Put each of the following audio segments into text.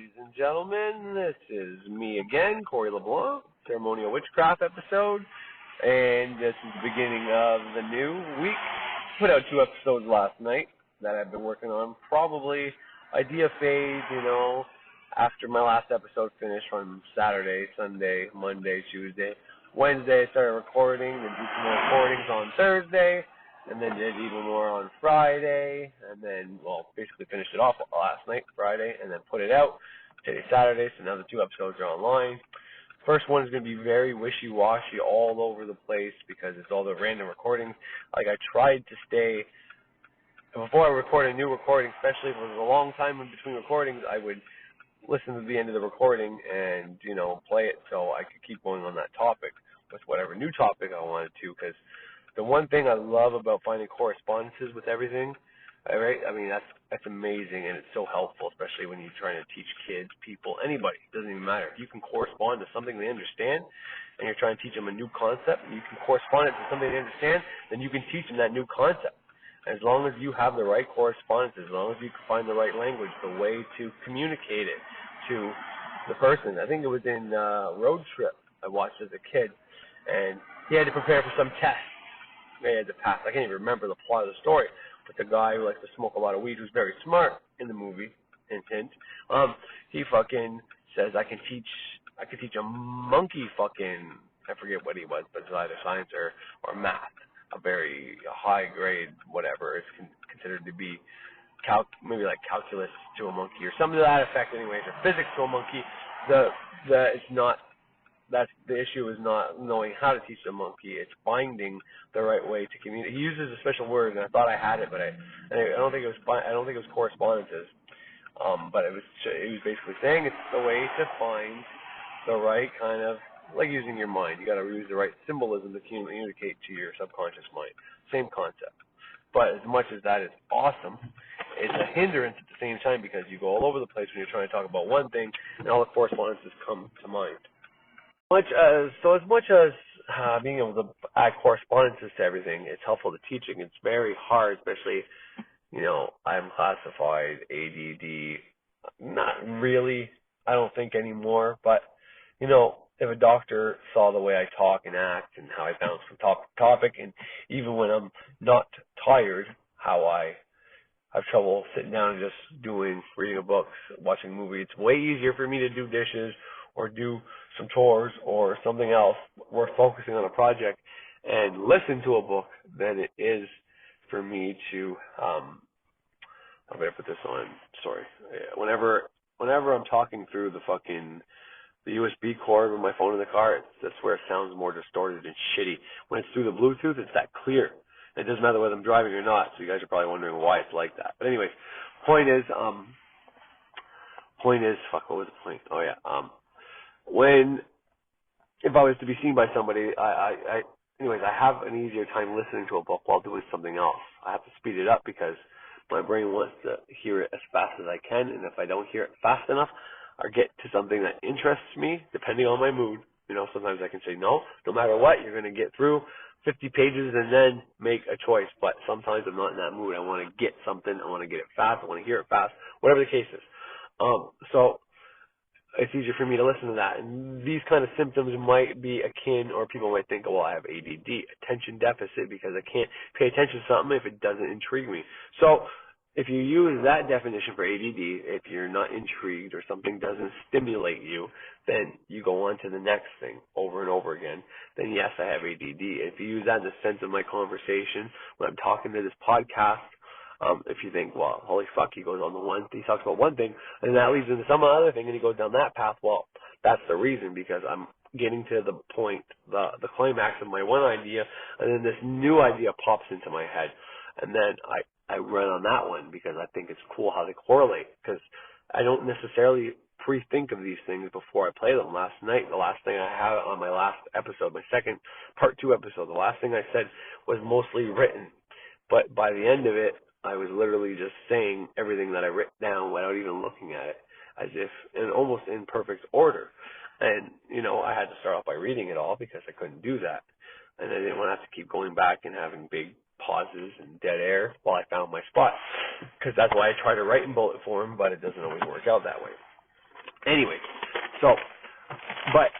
ladies and gentlemen. This is me again, Corey LeBlanc, Ceremonial Witchcraft episode, and this is the beginning of the new week. Put out 2 episodes last night that I've been working on, probably idea phase, after my last episode finished on Saturday, Sunday, Monday, Tuesday. Wednesday I started recording, and did some more recordings on Thursday, and then did even more on Friday, and then, basically finished it off last night, Friday, and then put it out. Today, Saturday, so now the 2 episodes are online. First one is going to be very wishy-washy all over the place because it's all the random recordings. Like, I tried to stay, before I record a new recording, especially if it was a long time in between recordings, I would listen to the end of the recording and, play it so I could keep going on that topic with whatever new topic I wanted to, because the one thing I love about finding correspondences with everything, right? I mean, that's amazing, and it's so helpful, especially when you're trying to teach kids, people, anybody. It doesn't even matter. If you can correspond to something they understand, and you're trying to teach them a new concept, and you can correspond it to something they understand, then you can teach them that new concept. As long as you have the right correspondences, as long as you can find the right language, the way to communicate it to the person. I think it was in Road Trip I watched as a kid, and he had to prepare for some test. They had to pass. I can't even remember the plot of the story, but the guy who likes to smoke a lot of weed, who's very smart in the movie, hint, he fucking says, I can teach a monkey fucking, I forget what he was, but it's either science or math, a very high grade, whatever, it's considered to be maybe like calculus to a monkey or something to that effect anyways, or physics to a monkey. The issue is not knowing how to teach a monkey. It's finding the right way to communicate. He uses a special word, and I thought I had it, but I don't think it was correspondences. But it was basically saying it's the way to find the right kind of, like using your mind. You got to use the right symbolism to communicate to your subconscious mind. Same concept. But as much as that is awesome, it's a hindrance at the same time because you go all over the place when you're trying to talk about one thing, and all the correspondences come to mind. As much as being able to add correspondences to everything, it's helpful to teaching. It's very hard, especially, I'm classified ADD. Not really, I don't think anymore, but, if a doctor saw the way I talk and act and how I bounce from topic to topic, and even when I'm not tired, how I have trouble sitting down and just reading a book, watching a movie. It's way easier for me to do dishes or do some chores or something else. We're focusing on a project and listen to a book than it is for me to, I'm going to put this on, sorry. Whenever I'm talking through the USB cord with my phone in the car, that's where it sounds more distorted and shitty. When it's through the Bluetooth, it's that clear. It doesn't matter whether I'm driving or not, so you guys are probably wondering why it's like that. But anyways, point is, what was the point? Oh yeah, if I was to be seen by somebody, I have an easier time listening to a book while doing something else. I have to speed it up because my brain wants to hear it as fast as I can, and if I don't hear it fast enough or get to something that interests me, depending on my mood, sometimes I can say no matter what, you're going to get through 50 pages and then make a choice, but sometimes I'm not in that mood. I want to get something, I want to get it fast, I want to hear it fast, whatever the case is. So it's easier for me to listen to that. And these kind of symptoms might be akin, or people might think, I have ADD, attention deficit, because I can't pay attention to something if it doesn't intrigue me. So if you use that definition for ADD, if you're not intrigued or something doesn't stimulate you, then you go on to the next thing over and over again. Then yes, I have ADD. If you use that in the sense of my conversation, when I'm talking to this podcast, if you think, well, holy fuck, he talks about one thing, and that leads into some other thing, and he goes down that path, well, that's the reason, because I'm getting to the point, the climax of my one idea, and then this new idea pops into my head, and then I run on that one, because I think it's cool how they correlate, because I don't necessarily pre-think of these things before I play them. Last night, the last thing I had on my last episode, my second part 2 episode, the last thing I said was mostly written, but by the end of it, I was literally just saying everything that I wrote down without even looking at it, as if in almost in perfect order. And, I had to start off by reading it all because I couldn't do that. And I didn't want to have to keep going back and having big pauses and dead air while I found my spot. Because that's why I try to write in bullet form, but it doesn't always work out that way. Anyway, so, but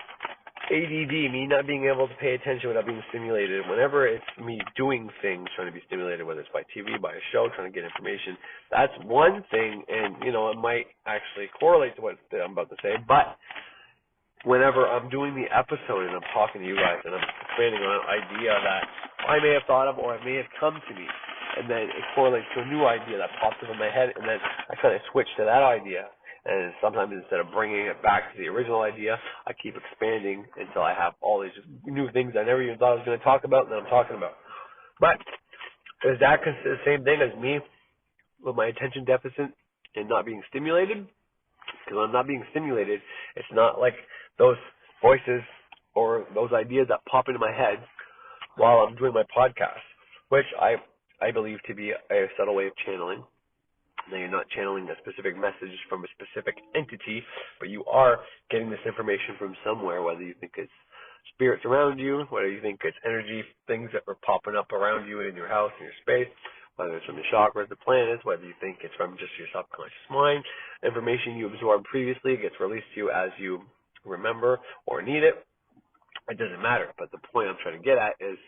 ADD, me not being able to pay attention without being stimulated, whenever it's me doing things, trying to be stimulated, whether it's by TV, by a show, trying to get information, that's one thing, and, you know, it might actually correlate to what I'm about to say, but whenever I'm doing the episode and I'm talking to you guys and I'm expanding on an idea that I may have thought of or it may have come to me, and then it correlates to a new idea that pops up in my head, and then I kind of switch to that idea. And sometimes instead of bringing it back to the original idea, I keep expanding until I have all these new things I never even thought I was going to talk about, and that I'm talking about. But is that the same thing as me with my attention deficit and not being stimulated? Because when I'm not being stimulated, it's not like those voices or those ideas that pop into my head while I'm doing my podcast, which I believe to be a subtle way of channeling. Now, you're not channeling a specific message from a specific entity, but you are getting this information from somewhere, whether you think it's spirits around you, whether you think it's energy, things that are popping up around you in your house, in your space, whether it's from the chakras, the planets, whether you think it's from just your subconscious mind. Information you absorbed previously gets released to you as you remember or need it. It doesn't matter, but the point I'm trying to get at is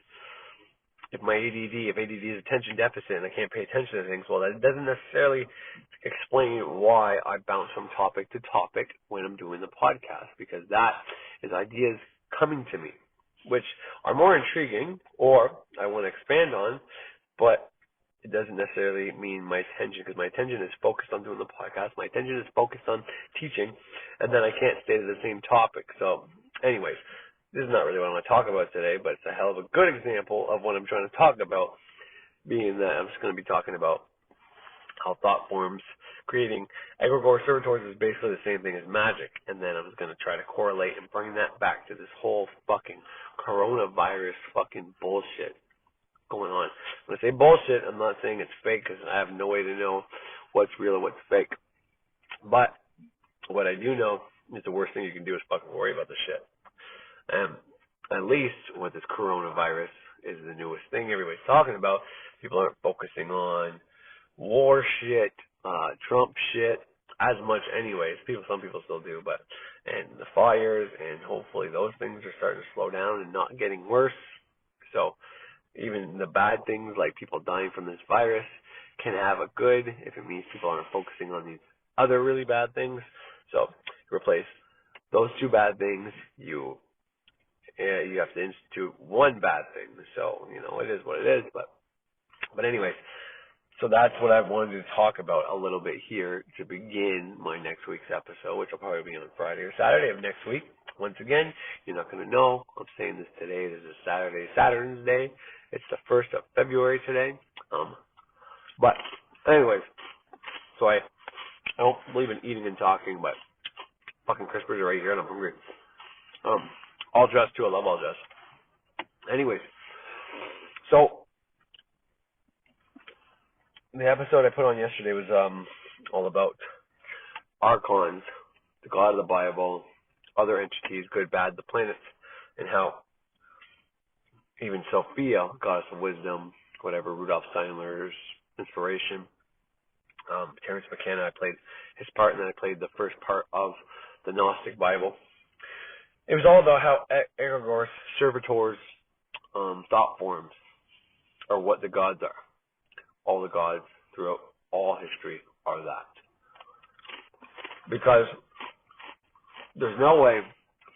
if ADD is attention deficit and I can't pay attention to things, well, that doesn't necessarily explain why I bounce from topic to topic when I'm doing the podcast, because that is ideas coming to me, which are more intriguing or I want to expand on, but it doesn't necessarily mean my attention, because my attention is focused on doing the podcast, my attention is focused on teaching, and then I can't stay to the same topic. So anyways, this is not really what I want to talk about today, but it's a hell of a good example of what I'm trying to talk about, being that I'm just going to be talking about how thought forms, creating Egregors servitors is basically the same thing as magic, and then I'm just going to try to correlate and bring that back to this whole fucking coronavirus fucking bullshit going on. When I say bullshit, I'm not saying it's fake, because I have no way to know what's real and what's fake, but what I do know is the worst thing you can do is fucking worry about this shit. At least with this coronavirus is the newest thing everybody's talking about. People aren't focusing on war shit, Trump shit as much anyways. Some people still do, and the fires, and hopefully those things are starting to slow down and not getting worse. So even the bad things like people dying from this virus can have a good if it means people aren't focusing on these other really bad things. So replace those two bad things, you have to institute one bad thing. So, you know, it is what it is. But anyways, so that's what I wanted to talk about a little bit here to begin my next week's episode, which will probably be on Friday or Saturday of next week. Once again, you're not going to know. I'm saying this today. This is Saturn's Day. It's the 1st of February today. But anyways, so I don't believe in eating and talking, but fucking crispers are right here and I'm hungry. All dressed too. I love all dressed. Anyways, so the episode I put on yesterday was all about Archons, the God of the Bible, other entities, good, bad, the planets, and how even Sophia, goddess of wisdom, whatever, Rudolf Steiner's inspiration, Terence McKenna, I played his part, and then I played the first part of the Gnostic Bible. It was all about how Egregors, servitors, thought forms are what the gods are. All the gods throughout all history are that. Because there's no way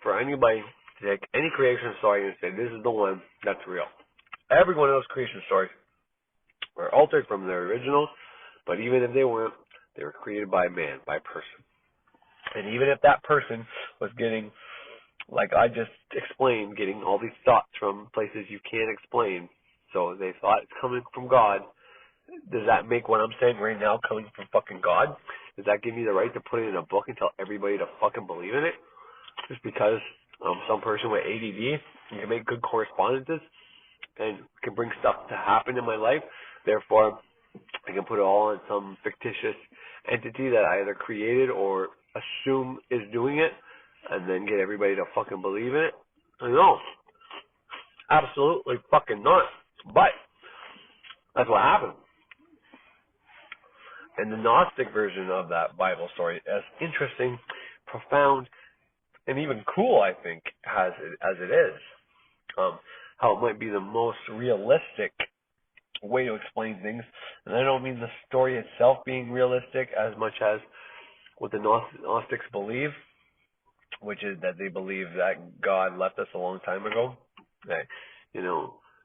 for anybody to take any creation story and say, this is the one that's real. Every one of those creation stories were altered from their original, but even if they weren't, they were created by man, by a person. And even if that person was getting, like I just explained, getting all these thoughts from places you can't explain, so they thought it's coming from God, does that make what I'm saying right now coming from fucking God? Does that give me the right to put it in a book and tell everybody to fucking believe in it? Just because some person with ADD can make good correspondences and can bring stuff to happen in my life, therefore I can put it all on some fictitious entity that I either created or assume is doing it, and then get everybody to fucking believe in it? No. Absolutely fucking not. But that's what happened. And the Gnostic version of that Bible story is interesting profound and even cool, I think, as it is. How it might be the most realistic way to explain things. And I don't mean the story itself being realistic as much as what the Gnostics believe, which is that they believe that God left us a long time ago, that,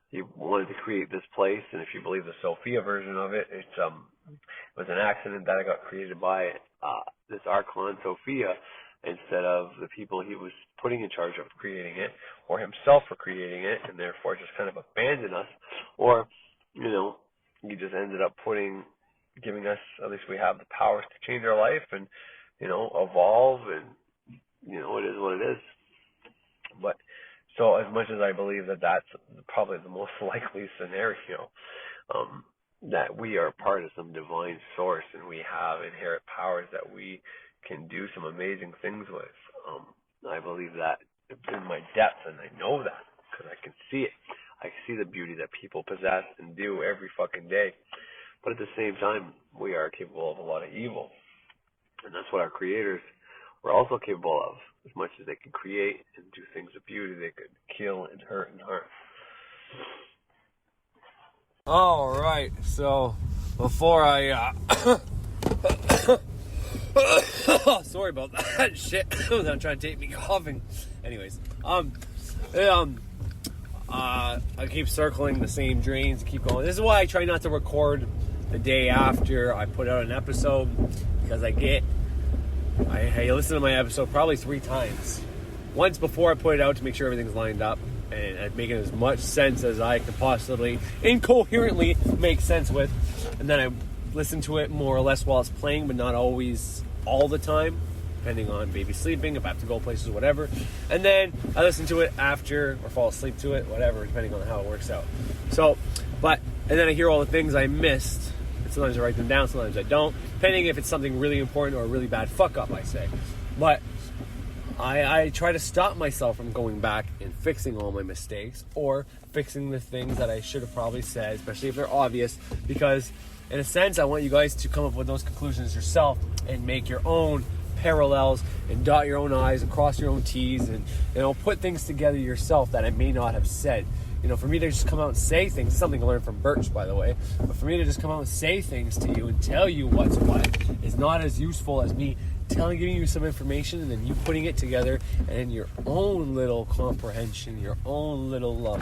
he wanted to create this place, and if you believe the Sophia version of it, it was an accident that it got created by this Archon Sophia instead of the people he was putting in charge of creating it, or himself for creating it, and therefore just kind of abandoned us, or, he just ended up giving us, at least we have the powers to change our life and, evolve, and, it is what it is. But, so as much as I believe that that's probably the most likely scenario, that we are part of some divine source and we have inherent powers that we can do some amazing things with, I believe that in my depth, and I know that because I can see it. I see the beauty that people possess and do every fucking day. But at the same time, we are capable of a lot of evil. And that's what our creators were also capable of. As much as they could create and do things of beauty, they could kill and hurt and harm. All right, so before I... sorry about that shit. I'm trying to take me coughing. Anyways, I keep circling the same drains, keep going. This is why I try not to record the day after I put out an episode, because I listen to my episode probably 3 times. Once before I put it out to make sure everything's lined up and I make it as much sense as I could possibly incoherently make sense with, and then I listen to it more or less while it's playing, but not always all the time, depending on baby sleeping, if I have to go places, whatever. And then I listen to it after or fall asleep to it, whatever, depending on how it works out. So, and then I hear all the things I missed, and sometimes I write them down, sometimes I don't, depending if it's something really important or a really bad fuck up, I say. But I try to stop myself from going back and fixing all my mistakes or fixing the things that I should have probably said, especially if they're obvious, because in a sense, I want you guys to come up with those conclusions yourself and make your own parallels and dot your own I's and cross your own T's and, put things together yourself that I may not have said. For me to just come out and say things, something I learned from Birch, by the way, but for me to just come out and say things to you and tell you what's what is not as useful as me giving you some information and then you putting it together and your own little comprehension, your own little,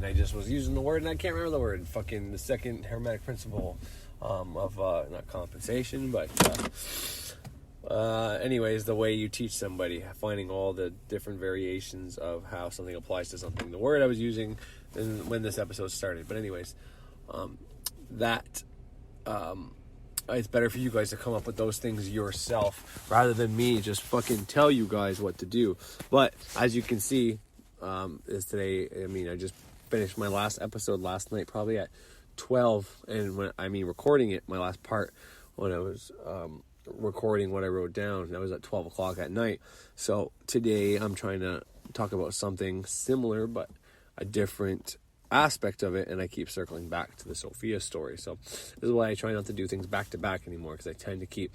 I just was using the word and I can't remember the word, the second hermetic principle of, not compensation, but, anyways, the way you teach somebody, finding all the different variations of how something applies to something. The word I was using when this episode started. But anyways, it's better for you guys to come up with those things yourself rather than me just fucking tell you guys what to do. But as you can see, is today, I just finished my last episode last night, probably at 12, and recording it, my last part, when I was, recording what I wrote down, that was at 12 o'clock at night. So today I'm trying to talk about something similar, but a different aspect of it, and I keep circling back to the Sophia story. So this is why I try not to do things back to back anymore, because I tend to keep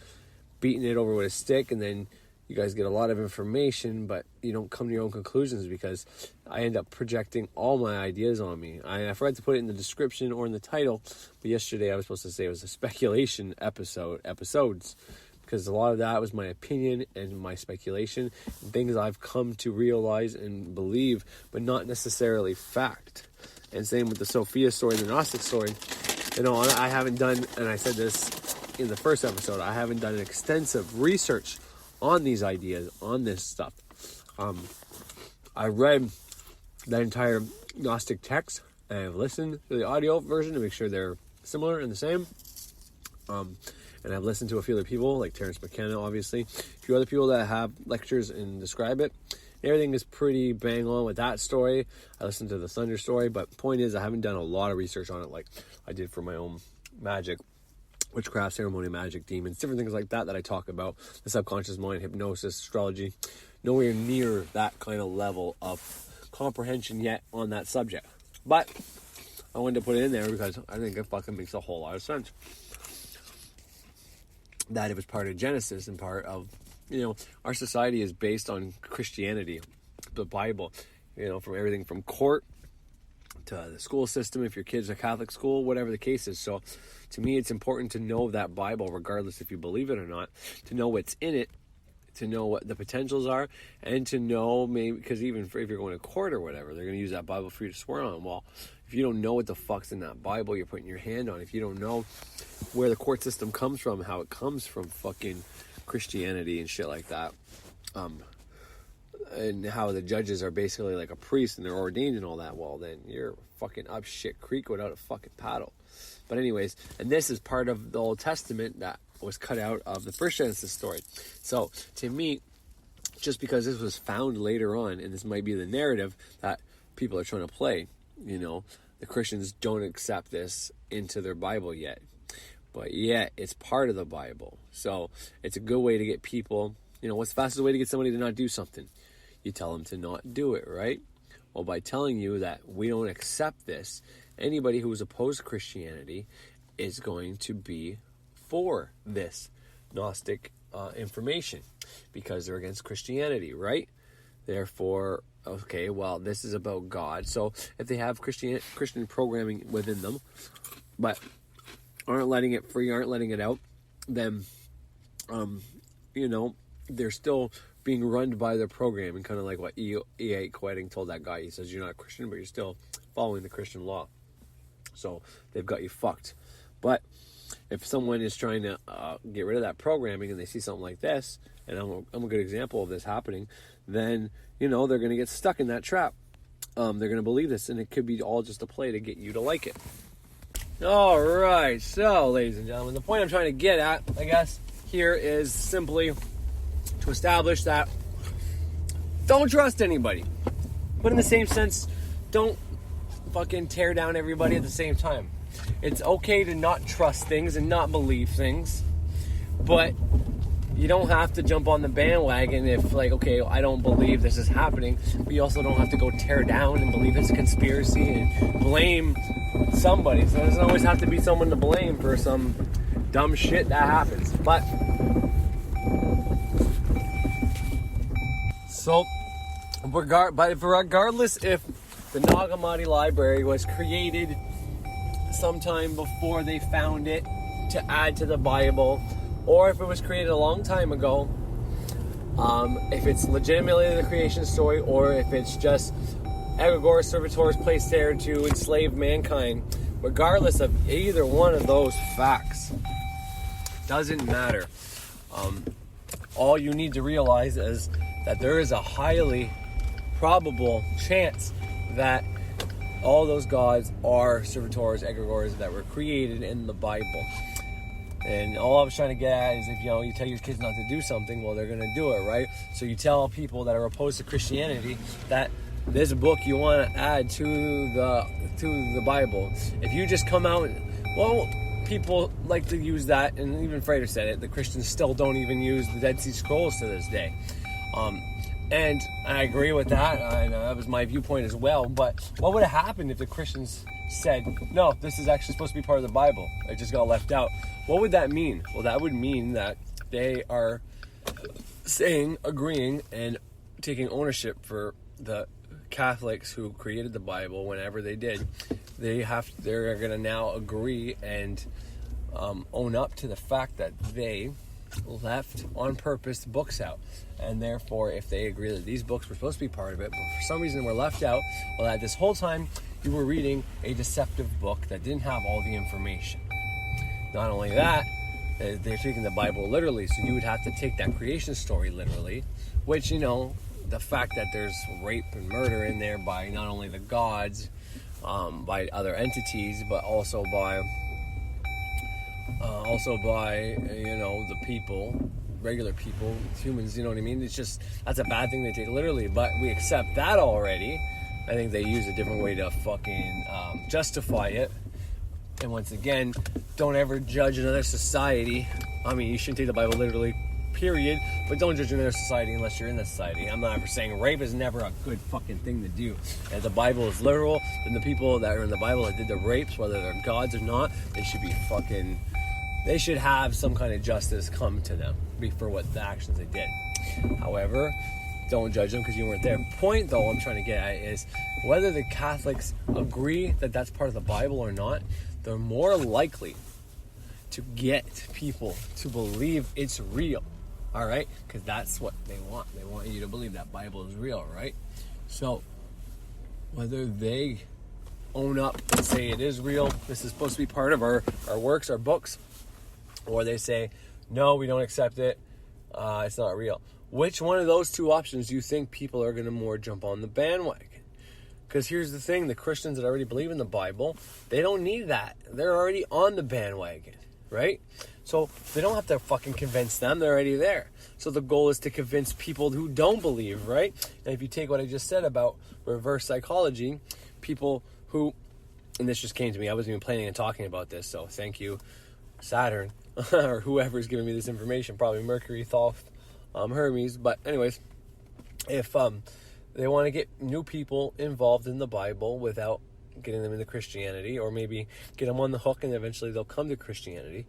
beating it over with a stick, and then you guys get a lot of information, but you don't come to your own conclusions, because I end up projecting all my ideas on me. I forgot to put it in the description or in the title, but yesterday I was supposed to say it was a speculation episodes, because a lot of that was my opinion and my speculation, and things I've come to realize and believe, but not necessarily fact. And same with the Sophia story, the Gnostic story. I haven't done, and I said this in the first episode, I haven't done an extensive research on these ideas, on this stuff. I read that entire Gnostic text, and I've listened to the audio version to make sure they're similar and the same. And I've listened to a few other people, like Terrence McKenna, obviously. A few other people that have lectures and describe it. Everything is pretty bang on with that story. I listened to the Thunder story, but point is, I haven't done a lot of research on it like I did for my own magic, witchcraft, ceremony, magic, demons, different things like that I talk about. The subconscious mind, hypnosis, astrology. Nowhere near that kind of level of comprehension yet on that subject. But I wanted to put it in there because I think it fucking makes a whole lot of sense. that it was part of Genesis and part of, our society is based on Christianity, the Bible, from everything from court to the school system, if your kids are Catholic school, whatever the case is. So to me, it's important to know that Bible, regardless if you believe it or not, to know what's in it, to know what the potentials are, and to know, maybe, because even if you're going to court or whatever, they're going to use that Bible for you to swear on. Well, if you don't know what the fuck's in that Bible you're putting your hand on, if you don't know where the court system comes from, how it comes from fucking Christianity and shit like that, and how the judges are basically like a priest and they're ordained and all that, well, then you're fucking up shit creek without a fucking paddle. But anyways, and this is part of the Old Testament that was cut out of the first Genesis story. So to me, just because this was found later on, and this might be the narrative that people are trying to play, the Christians don't accept this into their Bible yet. But yet, it's part of the Bible. So it's a good way to get people, what's the fastest way to get somebody to not do something? You tell them to not do it, right? Well, by telling you that we don't accept this, anybody who is opposed to Christianity is going to be for this Gnostic information because they're against Christianity, right? Therefore, okay, well, this is about God. So if they have Christian programming within them, but aren't letting it free, aren't letting it out, then, they're still being run by their programming, kind of like what E.A. Quetting told that guy. He says, you're not a Christian, but you're still following the Christian law. So they've got you fucked. But if someone is trying to get rid of that programming and they see something like this, and I'm a good example of this happening, then, they're going to get stuck in that trap. They're going to believe this, and it could be all just a play to get you to like it. All right, so, ladies and gentlemen, the point I'm trying to get at, I guess, here is simply to establish that don't trust anybody. But in the same sense, don't fucking tear down everybody at the same time. It's okay to not trust things and not believe things, but you don't have to jump on the bandwagon if, okay, I don't believe this is happening, but you also don't have to go tear down and believe it's a conspiracy and blame somebody. So it doesn't always have to be someone to blame for some dumb shit that happens. But regardless if the Nag Hammadi Library was created sometime before they found it to add to the Bible, or if it was created a long time ago, if it's legitimately the creation story, or if it's just Egregors, servitors placed there to enslave mankind, regardless of either one of those facts, doesn't matter. All you need to realize is that there is a highly probable chance that all those gods are servitors, egregores that were created in the Bible. And all I was trying to get at is if you tell your kids not to do something, well, they're going to do it, right? So you tell people that are opposed to Christianity that this book you want to add to the Bible. If you just come out, well, people like to use that, and even Frater said it, the Christians still don't even use the Dead Sea Scrolls to this day. And I agree with that, and that was my viewpoint as well, but what would have happened if the Christians said, no, this is actually supposed to be part of the Bible, it just got left out? What would that mean? Well, that would mean that they are agreeing, and taking ownership for the Catholics who created the Bible whenever they did. They're going to now agree and own up to the fact that they left on purpose books out, and therefore if they agree that these books were supposed to be part of it but for some reason were left out, well, that this whole time you were reading a deceptive book that didn't have all the information. Not only that, they're taking the Bible literally, so you would have to take that creation story literally, which, the fact that there's rape and murder in there by not only the gods, by other entities, but also by the people, regular people, humans, you know what I mean? It's just, that's a bad thing they take literally, but we accept that already. I think they use a different way to fucking justify it. And once again, don't ever judge another society. I mean, you shouldn't take the Bible literally, period, but don't judge another society unless you're in that society. I'm not ever saying rape is never a good fucking thing to do. And if the Bible is literal, then the people that are in the Bible that did the rapes, whether they're gods or not, they should be fucking they should have some kind of justice come to them for what the actions they did. However, don't judge them because you weren't there. Point, though, I'm trying to get at is whether the Catholics agree that that's part of the Bible or not, they're more likely to get people to believe it's real. All right? Because that's what they want. They want you to believe that Bible is real, right? So, whether they own up and say it is real, this is supposed to be part of our works, our books, or they say, no, we don't accept it, it's not real. Which one of those two options do you think people are going to more jump on the bandwagon? Because here's the thing, the Christians that already believe in the Bible, they don't need that. They're already on the bandwagon, right? So they don't have to fucking convince them. They're already there. So the goal is to convince people who don't believe, right? And if you take what I just said about reverse psychology, people who, and this just came to me, I wasn't even planning on talking about this, so thank you, Saturn, or whoever's giving me this information, probably Mercury, Thoth, Hermes. But anyways, if they want to get new people involved in the Bible without getting them into Christianity, or maybe get them on the hook and eventually they'll come to Christianity,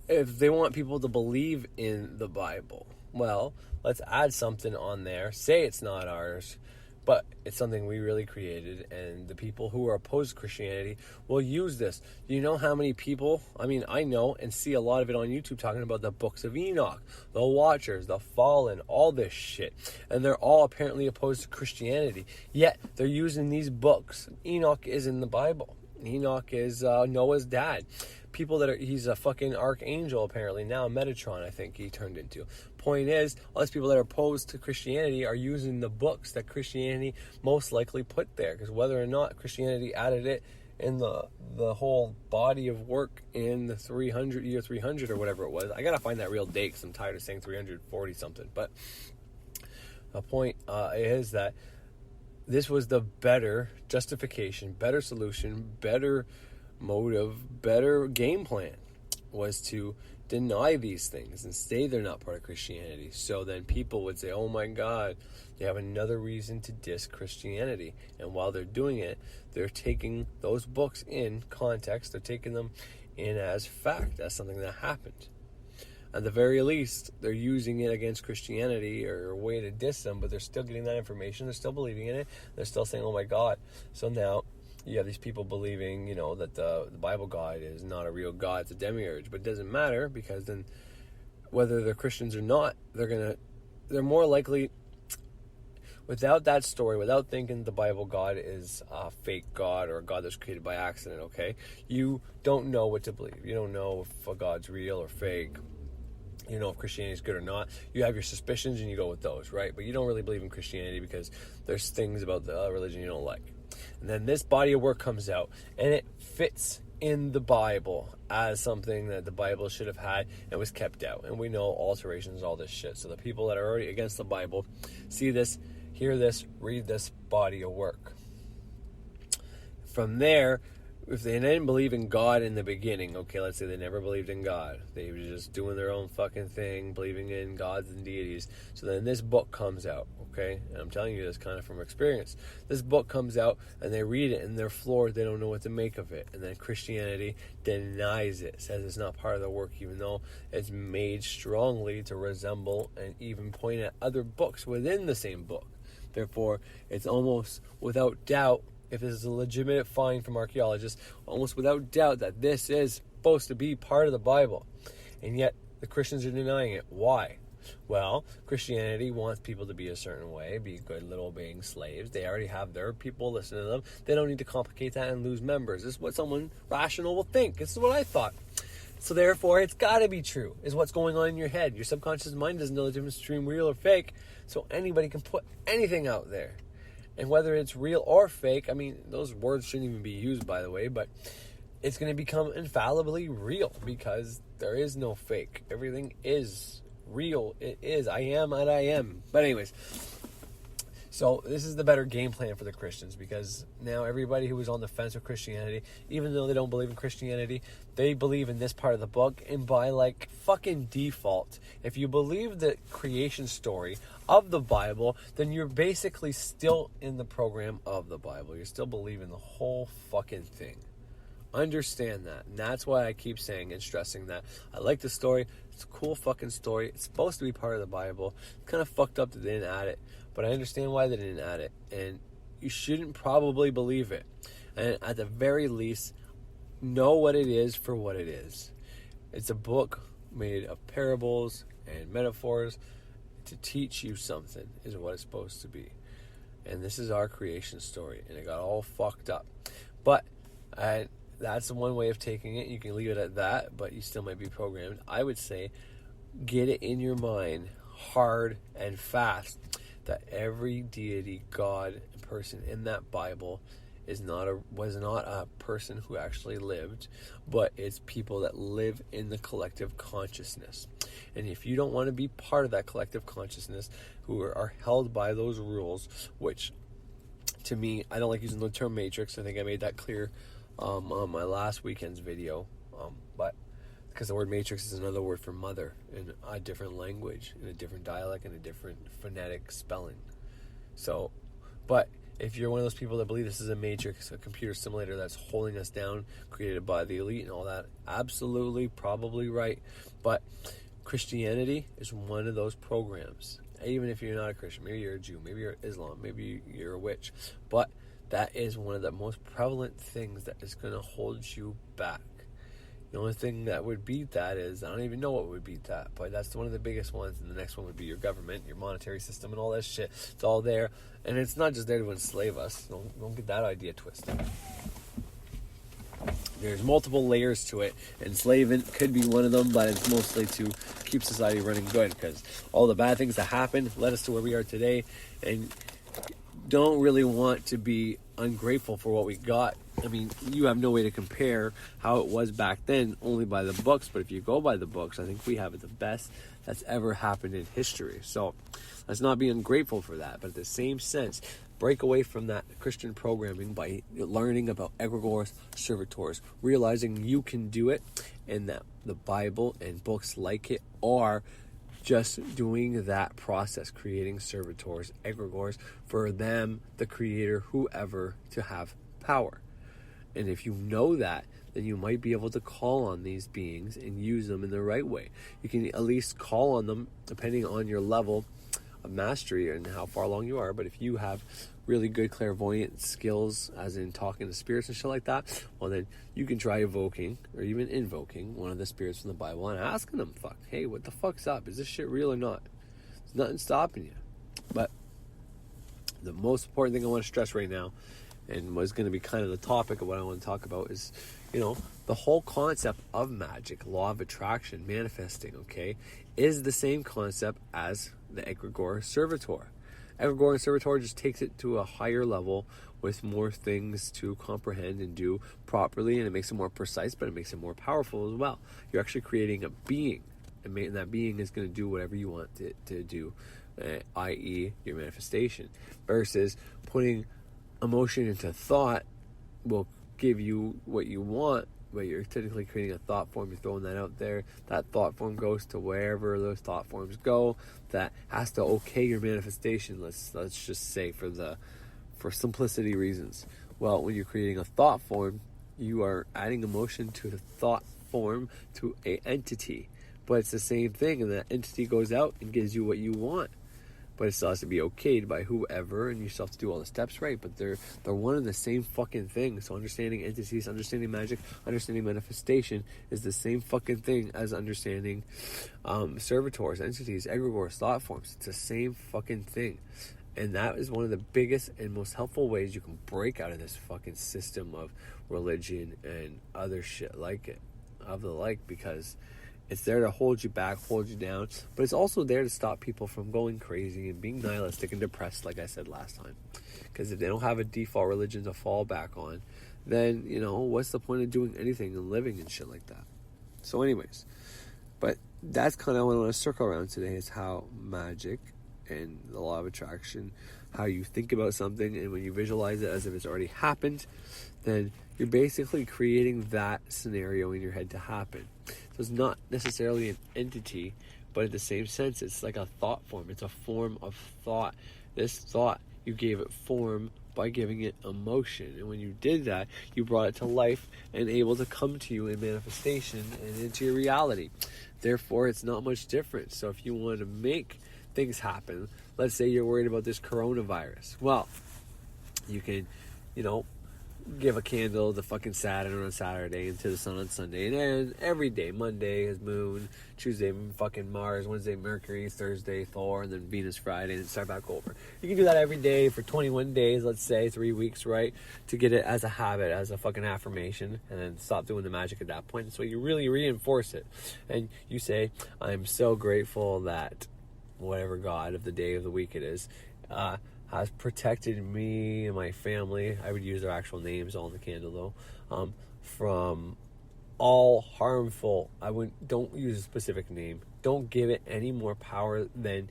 if they want people to believe in the Bible, well, let's add something on there. Say it's not ours, but it's something we really created, and the people who are opposed to Christianity will use this. You know how many people, I know and see a lot of it on YouTube talking about the books of Enoch, the Watchers, the Fallen, all this shit. And they're all apparently opposed to Christianity. Yet they're using these books. Enoch is in the Bible. Enoch is Noah's dad. People he's a fucking archangel apparently now, Metatron I think he turned into. Point is, all these people that are opposed to Christianity are using the books that Christianity most likely put there, because whether or not Christianity added it in the whole body of work in the year 300 or whatever it was, I gotta find that real date because I'm tired of saying 340 something, but the point is that this was the better justification, better solution, better motive, better game plan, was to deny these things and say they're not part of Christianity. So then people would say, oh my God, you have another reason to diss Christianity. And while they're doing it, they're taking those books in context, they're taking them in as fact, as something that happened. At the very least, they're using it against Christianity or a way to diss them, but they're still getting that information, they're still believing in it, they're still saying, oh my God. So now you have these people believing, that the Bible God is not a real God, it's a demiurge. But it doesn't matter, because then whether they're Christians or not, they're more likely, without that story, without thinking the Bible God is a fake God or a God that's created by accident, okay? You don't know what to believe. You don't know if a God's real or fake. You know if Christianity is good or not. You have your suspicions and you go with those, right? But you don't really believe in Christianity because there's things about the religion you don't like. And then this body of work comes out, and it fits in the Bible as something that the Bible should have had and was kept out. And we know alterations, all this shit. So the people that are already against the Bible see this, hear this, read this body of work. From there, if they didn't believe in God in the beginning, okay, let's say they never believed in God. They were just doing their own fucking thing, believing in gods and deities. So then this book comes out, okay? And I'm telling you this kind of from experience. This book comes out, and they read it, and they're floored. They don't know what to make of it. And then Christianity denies it, says it's not part of the work, even though it's made strongly to resemble and even point at other books within the same book. Therefore, it's almost without doubt, if this is a legitimate find from archaeologists, almost without doubt that this is supposed to be part of the Bible. And yet, the Christians are denying it. Why? Well, Christianity wants people to be a certain way, be good little obeying slaves. They already have their people listening to them. They don't need to complicate that and lose members. This is what someone rational will think. This is what I thought. So therefore, it's got to be true, is what's going on in your head. Your subconscious mind doesn't know the difference between real or fake, so anybody can put anything out there. And whether it's real or fake, those words shouldn't even be used, by the way, but it's going to become infallibly real because there is no fake. Everything is real. It is. I am and I am. But anyways, so this is the better game plan for the Christians, because now everybody who is on the fence with Christianity, even though they don't believe in Christianity, they believe in this part of the book. And by fucking default, if you believe the creation story of the Bible, then you're basically still in the program of the Bible. You're still believing the whole fucking thing. Understand that. And that's why I keep saying and stressing that. I like the story. It's a cool fucking story. It's supposed to be part of the Bible. It's kind of fucked up that they didn't add it. But I understand why they didn't add it. And you shouldn't probably believe it. And at the very least, know what it is for what it is. It's a book made of parables and metaphors to teach you something, is what it's supposed to be. And this is our creation story. And it got all fucked up. But that's one way of taking it. You can leave it at that, but you still might be programmed. I would say get it in your mind hard and fast that every deity, God, and person in that Bible was not a person who actually lived, but it's people that live in the collective consciousness. And if you don't want to be part of that collective consciousness, who are held by those rules, which to me, I don't like using the term matrix. I think I made that clear on my last weekend's video, but because the word matrix is another word for mother in a different language, in a different dialect, and a different phonetic spelling. So, but if you're one of those people that believe this is a matrix, a computer simulator that's holding us down, created by the elite and all that, absolutely, probably right. But Christianity is one of those programs. Even if you're not a Christian, maybe you're a Jew, maybe you're Islam, maybe you're a witch, but that is one of the most prevalent things that is going to hold you back. The only thing that would beat that is, I don't even know what would beat that, but that's one of the biggest ones. And the next one would be your government, your monetary system, and all that shit. It's all there. And it's not just there to enslave us. Don't get that idea twisted. There's multiple layers to it. Enslavement could be one of them, but it's mostly to keep society running good, because all the bad things that happened led us to where we are today. And don't really want to be ungrateful for what we got. I mean, you have no way to compare how it was back then, only by the books. But if you go by the books, I think we have it the best that's ever happened in history. So let's not be ungrateful for that. But at the same sense, break away from that Christian programming by learning about egregores, servitors, realizing you can do it, and that the Bible and books like it are just doing that process, creating servitors, egregores, for them, the creator, whoever, to have power. And if you know that, then you might be able to call on these beings and use them in the right way. You can at least call on them depending on your level of mastery and how far along you are. But if you have really good clairvoyant skills, as in talking to spirits and shit like that, well, then you can try evoking or even invoking one of the spirits from the Bible and asking them, hey, what the fuck's up? Is this shit real or not? There's nothing stopping you. But the most important thing I want to stress right now, and what's going to be kind of the topic of what I want to talk about, is, the whole concept of magic, law of attraction, manifesting, okay, is the same concept as the egregore servitor. Egregore and servitor just takes it to a higher level with more things to comprehend and do properly, and it makes it more precise, but it makes it more powerful as well. You're actually creating a being, and that being is going to do whatever you want it to do, i.e. your manifestation, versus putting emotion into thought will give you what you want, but you're technically creating a thought form. You're throwing that out there. That thought form goes to wherever those thought forms go. That has to okay your manifestation. Let's just say for simplicity reasons. Well, when you're creating a thought form, you are adding emotion to the thought form to a entity. But it's the same thing, and that entity goes out and gives you what you want. But it still has to be okayed by whoever, and you still have to do all the steps right. But they're one and the same fucking thing. So understanding entities, understanding magic, understanding manifestation is the same fucking thing as understanding servitors, entities, egregores, thought forms. It's the same fucking thing. And that is one of the biggest and most helpful ways you can break out of this fucking system of religion and other shit like it, because it's there to hold you back, hold you down, but it's also there to stop people from going crazy and being nihilistic and depressed, like I said last time. Because if they don't have a default religion to fall back on, then, what's the point of doing anything and living and shit like that? So anyways, but that's kind of what I want to circle around today, is how magic and the law of attraction, how you think about something, and when you visualize it as if it's already happened, then you're basically creating that scenario in your head to happen. So it's not necessarily an entity, but in the same sense, it's like a thought form. It's a form of thought. This thought, you gave it form by giving it emotion. And when you did that, you brought it to life and able to come to you in manifestation and into your reality. Therefore, it's not much different. So if you want to make things happen, let's say you're worried about this coronavirus. Well, you can, give a candle to fucking Saturn on Saturday and to the sun on Sunday. And then every day, Monday is Moon, Tuesday fucking Mars, Wednesday Mercury, Thursday Thor, and then Venus Friday, and start back over. You can do that every day for 21 days, let's say, 3 weeks, right? To get it as a habit, as a fucking affirmation, and then stop doing the magic at that point. So you really reinforce it. And you say, I'm so grateful that whatever God of the day of the week it is, has protected me and my family. I would use their actual names on the candle though, from all harmful. Don't use a specific name. Don't give it any more power than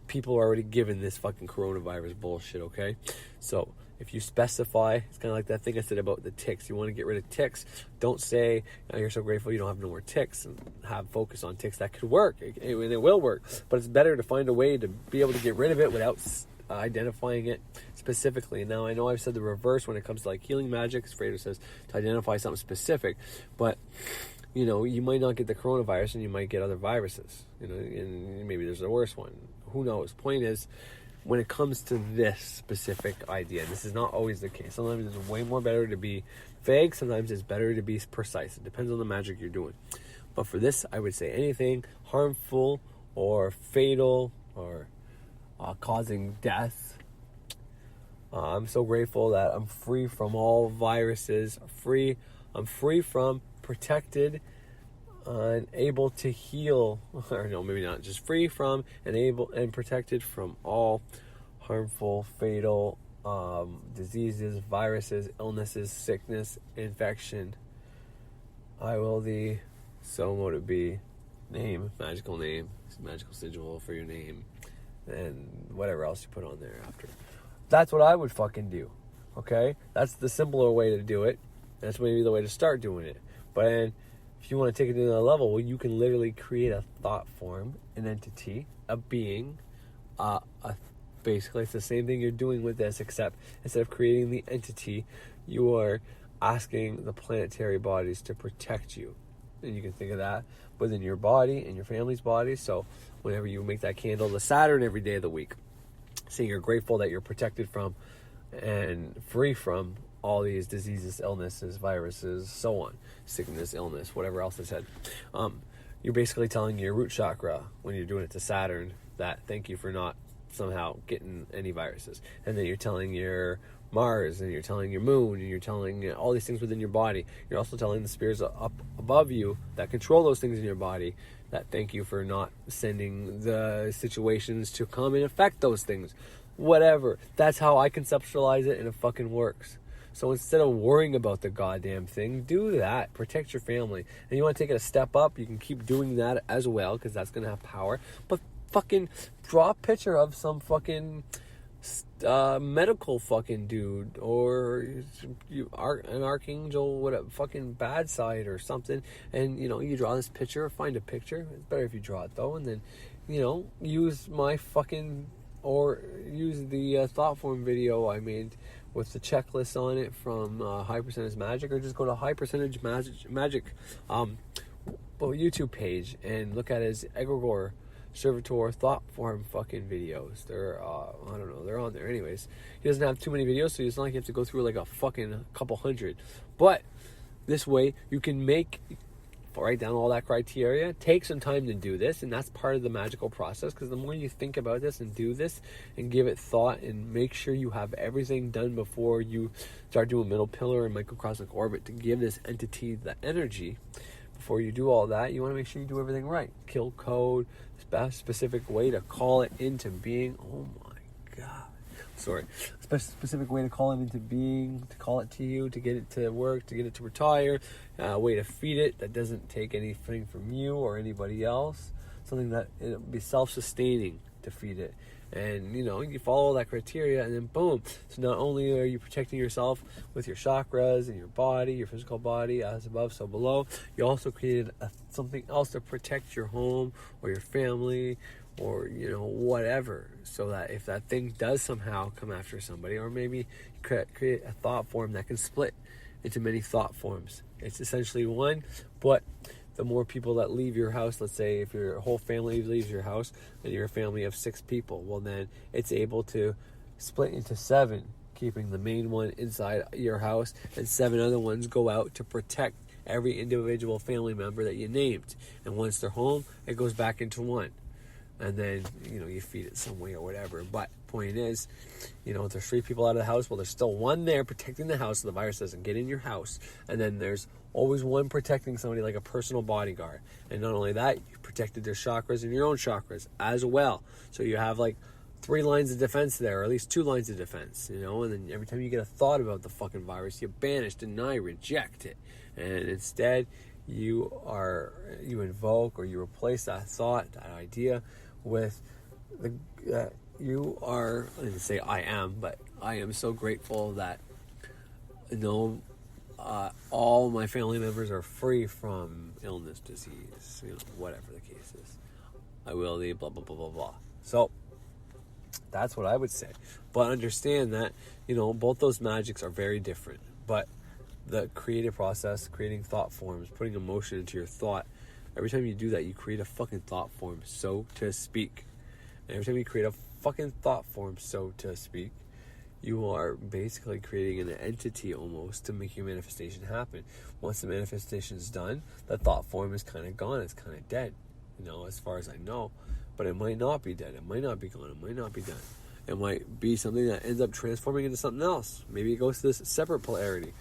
people are already given this fucking coronavirus bullshit, okay? So if you specify, it's kind of like that thing I said about the ticks. You want to get rid of ticks. Don't say, you're so grateful you don't have no more ticks, and have focus on ticks. That could work, and it will work. But it's better to find a way to be able to get rid of it without identifying it specifically. Now, I know I've said the reverse when it comes to like healing magic. Fredo says to identify something specific, but you might not get the coronavirus and you might get other viruses, and maybe there's a worse one. Who knows? Point is, when it comes to this specific idea, and this is not always the case. Sometimes it's way more better to be vague. Sometimes it's better to be precise. It depends on the magic you're doing. But for this, I would say anything harmful or fatal or causing death. I'm so grateful that I'm free from all viruses. I'm free from, protected, and able to heal. Or no, maybe not. Just free from and able and protected from all harmful, fatal diseases, viruses, illnesses, sickness, infection. I will thee, so mote it be. Name, magical sigil for your name, and whatever else you put on there after. That's what I would fucking do, okay? That's the simpler way to do it. That's maybe the way to start doing it. But if you want to take it to another level, well, you can literally create a thought form, an entity, a being, basically it's the same thing you're doing with this, except instead of creating the entity, you are asking the planetary bodies to protect you. And you can think of that within your body and your family's body. So whenever you make that candle to Saturn every day of the week, saying you're grateful that you're protected from and free from all these diseases, illnesses, viruses, so on, sickness, illness, whatever else I said. You're basically telling your root chakra when you're doing it to Saturn that thank you for not somehow getting any viruses. And then you're telling your Mars, and you're telling your moon, and you're telling all these things within your body. You're also telling the spirits up above you that control those things in your body that thank you for not sending the situations to come and affect those things. Whatever. That's how I conceptualize it, and it fucking works. So instead of worrying about the goddamn thing, do that. Protect your family. And you want to take it a step up, you can keep doing that as well, because that's going to have power. But fucking draw a picture of some fucking medical fucking dude, or an archangel, whatever, fucking bad side or something, and you draw this picture, find a picture. It's better if you draw it though, and then use my fucking, or use the thought form video I made with the checklist on it from High Percentage Magic, or just go to High Percentage Magic YouTube page and look at his Egregor Servitor thought form fucking videos. They're I don't know, they're on there anyways. He doesn't have too many videos, so it's not like you have to go through like a fucking couple hundred. But this way you can write down all that criteria, take some time to do this, and that's part of the magical process, because the more you think about this and do this and give it thought and make sure you have everything done before you start doing middle pillar and microcosmic orbit to give this entity the energy. Before you do all that, you want to make sure you do everything right. Kill code, specific way to call it into being. Oh my God. Sorry. Specific way to call it into being, to call it to you, to get it to work, to get it to retire. Way to feed it that doesn't take anything from you or anybody else. Something that it'll be self-sustaining to feed it. And you follow that criteria, and then boom. So not only are you protecting yourself with your chakras and your body, your physical body, as above, so below, you also created something else to protect your home or your family or, you know, whatever, so that if that thing does somehow come after somebody, or maybe create a thought form that can split into many thought forms. It's essentially one, but the more people that leave your house, let's say if your whole family leaves your house and you're a family of 6 people, well, then it's able to split into 7, keeping the main one inside your house, and 7 other ones go out to protect every individual family member that you named. And once they're home, it goes back into 1. And then, you know, you feed it some way or whatever. But point is, you know, if there's 3 people out of the house, well, there's still 1 there protecting the house so the virus doesn't get in your house. And then there's always 1 protecting somebody, like a personal bodyguard. And not only that, you protected their chakras and your own chakras as well. So you have like 3 lines of defense there, or at least 2 lines of defense, you know. And then every time you get a thought about the fucking virus, you banish, deny, reject it. And instead, you invoke or you replace that thought, that idea, with you are, I didn't say I am, but I am so grateful that, you know, all my family members are free from illness, disease, you know, whatever the case is. I will the blah, blah, blah, blah, blah. So that's what I would say. But understand that, you know, both those magics are very different. But the creative process, creating thought forms, putting emotion into your thought, every time you do that, you create a fucking thought form, so to speak. And every time you create a fucking thought form, so to speak, you are basically creating an entity almost to make your manifestation happen. Once the manifestation is done, the thought form is kind of gone. It's kind of dead, you know, as far as I know. But it might not be dead. It might not be gone. It might not be done. It might be something that ends up transforming into something else. Maybe it goes to this separate polarity.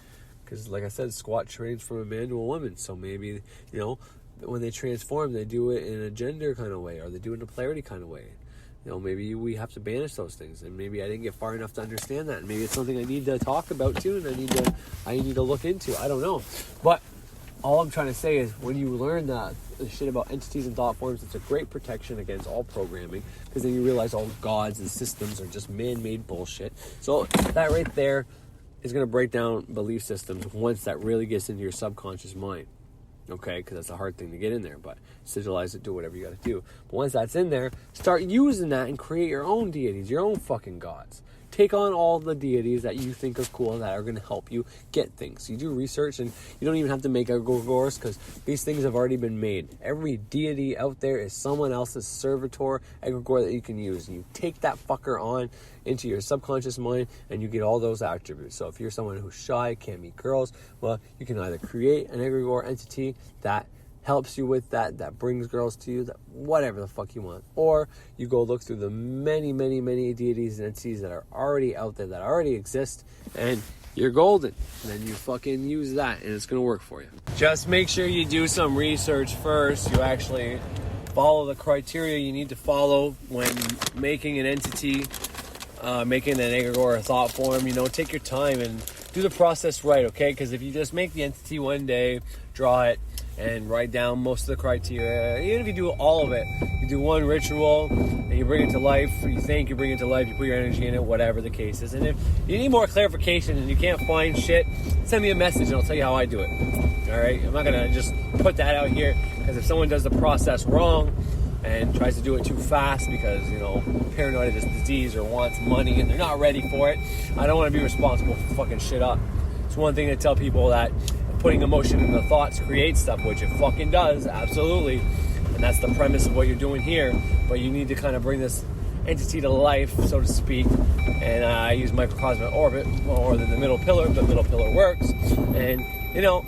Because, like I said, squat trains from a man to a woman. So maybe, you know, when they transform, they do it in a gender kind of way, or they do it in a polarity kind of way. You know, maybe we have to banish those things, and maybe I didn't get far enough to understand that, and maybe it's something I need to talk about too, and I need to look into. I don't know, but all I'm trying to say is, when you learn the shit about entities and thought forms, it's a great protection against all programming, because then you realize all gods and systems are just man-made bullshit. So that right there is going to break down belief systems once that really gets into your subconscious mind. Okay, because that's a hard thing to get in there, but sigilize it, do whatever you got to do. But once that's in there, start using that and create your own deities, your own fucking gods. Take on all the deities that you think are cool, that are going to help you get things. You do research, and you don't even have to make Egregors, because these things have already been made. Every deity out there is someone else's servitor Egregor that you can use. And you take that fucker on into your subconscious mind, and you get all those attributes. So if you're someone who's shy, can't meet girls, well, you can either create an Egregor entity that helps you with that brings girls to you, that whatever the fuck you want. Or you go look through the many, many, many deities and entities that are already out there, that already exist, and you're golden. And then you fucking use that, and it's going to work for you. Just make sure you do some research first. You actually follow the criteria you need to follow when making an entity, making an egregor or a thought form. You know, take your time and do the process right, okay? Because if you just make the entity one day, draw it, and write down most of the criteria, even if you do all of it, you do one ritual and you bring it to life, you think you bring it to life, you put your energy in it, whatever the case is. And if you need more clarification and you can't find shit, send me a message and I'll tell you how I do it. Alright, I'm not gonna just put that out here, because if someone does the process wrong and tries to do it too fast because, you know, paranoid of this disease or wants money and they're not ready for it, I don't want to be responsible for fucking shit up. It's one thing to tell people that putting emotion in the thoughts creates stuff, which it fucking does, absolutely. And that's the premise of what you're doing here. But you need to kind of bring this entity to life, so to speak. And I use microcosmic orbit, or the middle pillar. The middle pillar works. And, you know,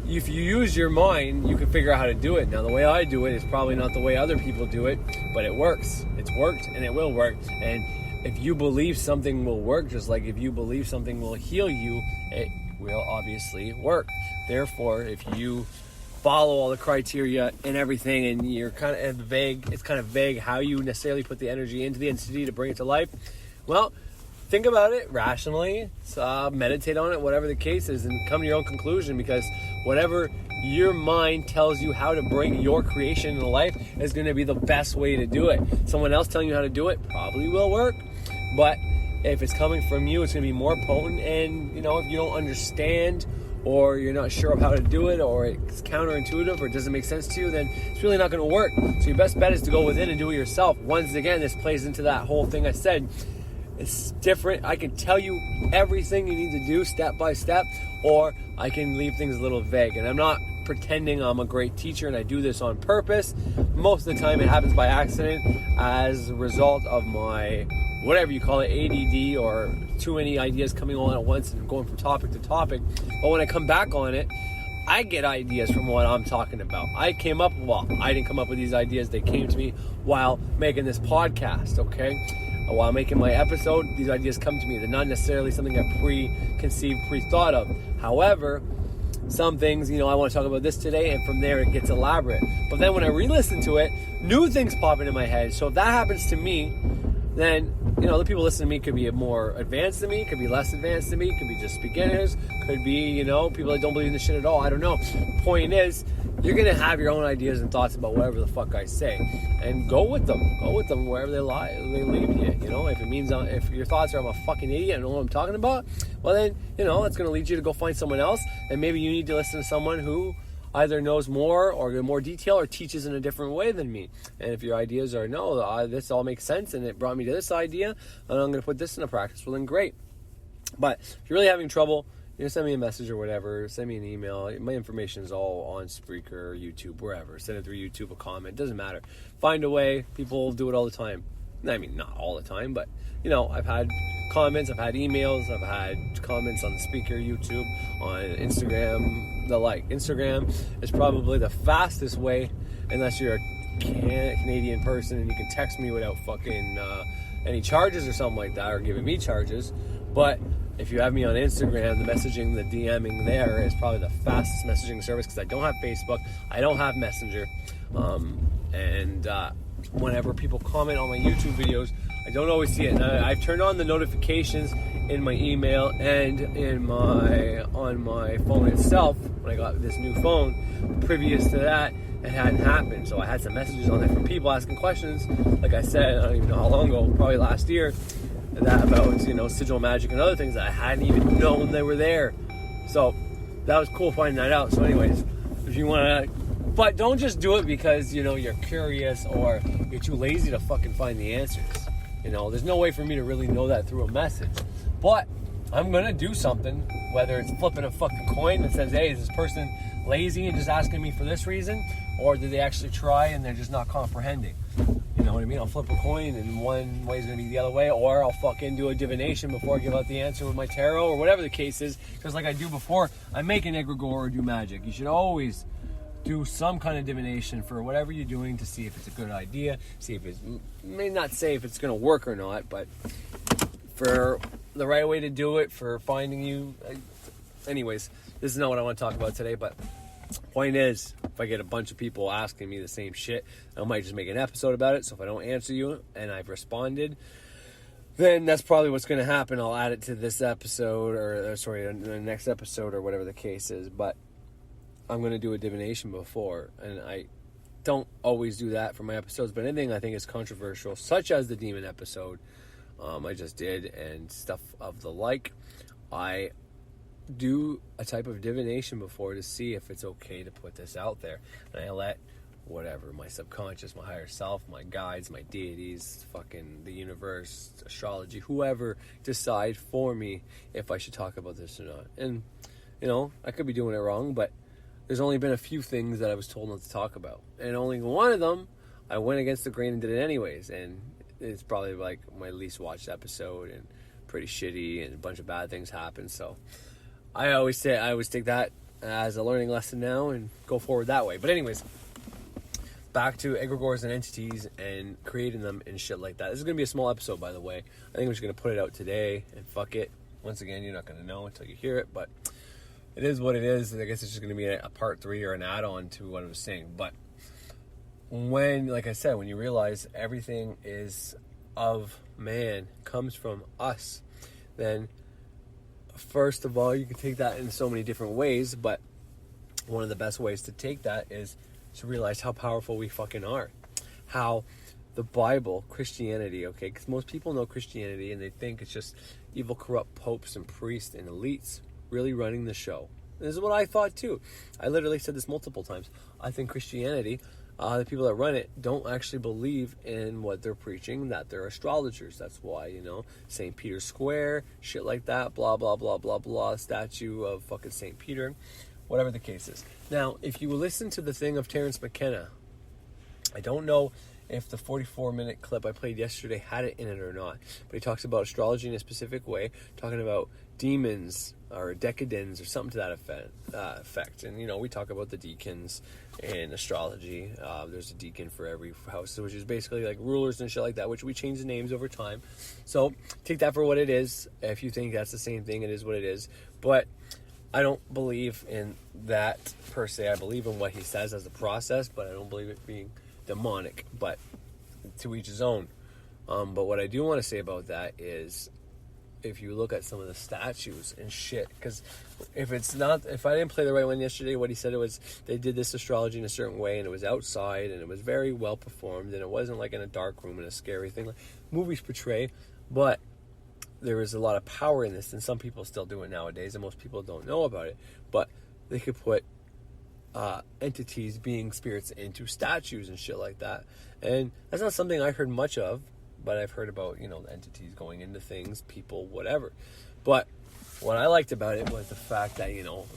if you use your mind, you can figure out how to do it. Now, the way I do it is probably not the way other people do it, but it works. It's worked, and it will work. And if you believe something will work, just like if you believe something will heal you, it will obviously work. Therefore, if you follow all the criteria and everything, and you're kind of vague, it's kind of vague how you necessarily put the energy into the entity to bring it to life, well, think about it rationally, meditate on it, whatever the case is, and come to your own conclusion, because whatever your mind tells you how to bring your creation into life is going to be the best way to do it. Someone else telling you how to do it probably will work, but if it's coming from you, it's going to be more potent. And, you know, if you don't understand or you're not sure of how to do it, or it's counterintuitive, or it doesn't make sense to you, then it's really not going to work. So your best bet is to go within and do it yourself. Once again, this plays into that whole thing I said. It's different. I can tell you everything you need to do step by step, or I can leave things a little vague. And I'm not pretending I'm a great teacher and I do this on purpose. Most of the time it happens by accident as a result of my, whatever you call it, ADD, or too many ideas coming all at once and going from topic to topic. But when I come back on it, I get ideas from what I'm talking about. I didn't come up with these ideas. They came to me while making this podcast, okay? While making my episode, these ideas come to me. They're not necessarily something I preconceived, pre-thought of. However, some things, I want to talk about this today, and from there it gets elaborate. But then when I re-listen to it, new things pop into my head. So if that happens to me, then, the people listening to me could be more advanced than me, could be less advanced than me, could be just beginners, could be, people that don't believe in this shit at all. I don't know. Point is, you're going to have your own ideas and thoughts about whatever the fuck I say. And go with them. Go with them wherever they lead you. If it means, if your thoughts are I'm a fucking idiot, I don't know what I'm talking about, well then, that's going to lead you to go find someone else. And maybe you need to listen to someone who either knows more or more detail or teaches in a different way than me. And if your ideas are, no, this all makes sense and it brought me to this idea and I'm going to put this into practice, well then great. But if you're really having trouble, send me a message or whatever, send me an email. My information is all on Spreaker, YouTube, wherever. Send it through YouTube, a comment, doesn't matter. Find a way. People do it all the time. I mean, not all the time, but, I've had comments, I've had emails, I've had comments on the Spreaker, YouTube, on Instagram, the like. Instagram is probably the fastest way, unless you're a Canadian person and you can text me without fucking any charges or something like that, or giving me charges. But if you have me on Instagram, the messaging, the DMing there is probably the fastest messaging service, because I don't have Facebook, I don't have Messenger, and whenever people comment on my YouTube videos, I don't always see it. And I've turned on the notifications in my email and on my phone itself when I got this new phone. Previous to that, it hadn't happened. So I had some messages on there from people asking questions. Like I said, I don't even know how long ago, probably last year, that about sigil magic and other things that I hadn't even known they were there. So that was cool finding that out. So anyways, if you want to, but don't just do it because you're curious or you're too lazy to fucking find the answers. There's no way for me to really know that through a message. But I'm gonna do something, whether it's flipping a fucking coin that says, hey, is this person lazy and just asking me for this reason, or did they actually try and they're just not comprehending? You know what I mean? I'll flip a coin and one way is going to be the other way, or I'll fucking do a divination before I give out the answer with my tarot, or whatever the case is. Because like I do before, I make an egregor or do magic. You should always do some kind of divination for whatever you're doing to see if it's a good idea, see if it's, may not say if it's going to work or not, but for the right way to do it, for finding you. Anyways, this is not what I want to talk about today, but point is, if I get a bunch of people asking me the same shit, I might just make an episode about it. So if I don't answer you and I've responded, then that's probably what's going to happen. I'll add it to this episode, or the next episode, or whatever the case is. But I'm going to do a divination before, and I don't always do that for my episodes, but anything I think is controversial, such as the demon episode I just did, and stuff of the like, I do a type of divination before to see if it's okay to put this out there. And I let whatever, my subconscious, my higher self, my guides, my deities, fucking the universe, astrology, whoever, decide for me if I should talk about this or not. And I could be doing it wrong, but there's only been a few things that I was told not to talk about, and only one of them I went against the grain and did it anyways. And it's probably like my least watched episode and pretty shitty, and a bunch of bad things happened. So I always take that as a learning lesson now and go forward that way. But anyways, back to egregors and entities and creating them and shit like that. This is going to be a small episode, by the way. I think I'm just going to put it out today and fuck it. Once again, you're not going to know until you hear it, but it is what it is. I guess it's just going to be a part 3 or an add-on to what I was saying. But when, like I said, when you realize everything is of man, comes from us, then first of all, you can take that in so many different ways, but one of the best ways to take that is to realize how powerful we fucking are. How the Bible, Christianity, okay, because most people know Christianity and they think it's just evil, corrupt popes and priests and elites really running the show. This is what I thought too. I literally said this multiple times. I think Christianity, the people that run it, don't actually believe in what they're preaching, that they're astrologers. That's why, St. Peter's Square, shit like that, blah, blah, blah, blah, blah, statue of fucking St. Peter, whatever the case is. Now, if you listen to the thing of Terence McKenna, I don't know if the 44-minute clip I played yesterday had it in it or not, but he talks about astrology in a specific way, talking about demons or decadens or something to that effect. And, we talk about the deacons in astrology. There's a deacon for every house, which is basically like rulers and shit like that, which we change the names over time. So take that for what it is. If you think that's the same thing, it is what it is. But I don't believe in that per se. I believe in what he says as a process, but I don't believe it being demonic, but to each his own. But what I do want to say about that is, if you look at some of the statues and shit, because if I didn't play the right one yesterday, what he said, it was they did this astrology in a certain way, and it was outside, and it was very well performed, and it wasn't like in a dark room and a scary thing like movies portray, but there is a lot of power in this, and some people still do it nowadays, and most people don't know about it, but they could put entities, being spirits, into statues and shit like that. And that's not something I heard much of, but I've heard about, entities going into things, people, whatever. But what I liked about it was the fact that,